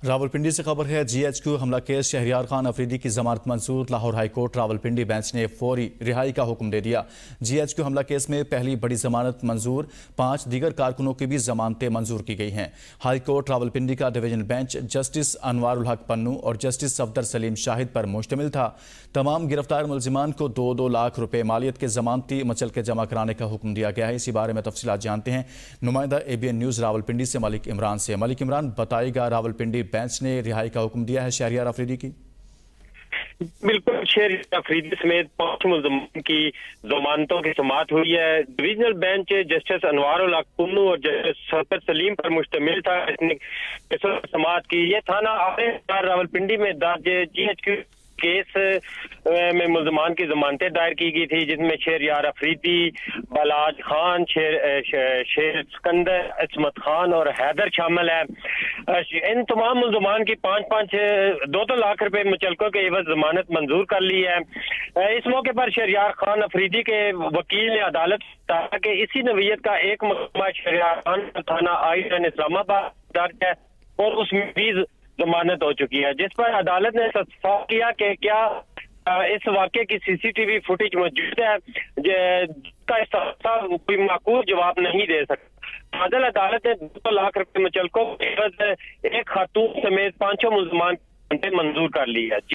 راولپنڈی سے خبر ہے GHQ حملہ کیس شہریار خان افریدی کی ضمانت منظور۔ Lahore high court Rawalpindi bench نے فوری رہائی کا حکم دے دیا۔ GHQ حملہ کیس میں پہلی بڑی ضمانت منظور، 5 دیگر کارکنوں کی بھی ضمانتیں منظور کی گئی ہیں۔ ہائی کورٹ راولپنڈی کا ڈویژن بینچ جسٹس انوار الحق پنو اور جسٹس صفدر سلیم شاہد پر مشتمل تھا۔ تمام گرفتار ملزمان کو 2-2 لاکھ روپے مالیت کے ضمانتی مچلکے جمع کرانے کا حکم دیا گیا ہے۔ اسی بارے میں تفصیلات جانتے ہیں نمائندہ ABN نیوز راولپنڈی سے ملک عمران سے۔ ملک عمران، بتائے گا راولپنڈی بینچ نے رہائی کا حکم دیا ہے شہریار افریدی کی؟ بالکل، شہریار افریدی سمیت 5 ملزمان کی ضمانتوں کی سماعت ہوئی ہے۔ ڈویژنل بینچ جسٹس انوار الحق پنو اور جسٹس صفدر سلیم پر مشتمل تھا۔ اس نے سماعت کی۔ یہ تھانہ راولپنڈی میں درج GHQ کیس میں ملزمان کی ضمانتیں دائر کی گئی تھی، جس میں شہریار افریدی، بلاج خان، شیر اسکندر، عصمت خان اور حیدر شامل ہے۔ ان تمام ملزمان کی 2-2 لاکھ روپے مچلکوں کے عوض ضمانت منظور کر لی ہے۔ اس موقع پر شہریار خان افریدی کے وکیل نے عدالت کہا کہ اسی نوعیت کا ایک مقدمہ شہریار خان تھانہ آئی اسلام آباد درج ہے اور اس میں بھی ضمانت ہو چکی ہے، جس پر عدالت نے صاف کیا کہ کیا اس واقعے کی CCTV فوٹیج موجود ہے، جس کا استفسار کوئی معقول جواب نہیں دے سکتا۔ عدل عدالت نے 2 لاکھ روپے مچلکوں کے عوض ایک خاتون سمیت 5 ملزمان منظور کر لی ہے۔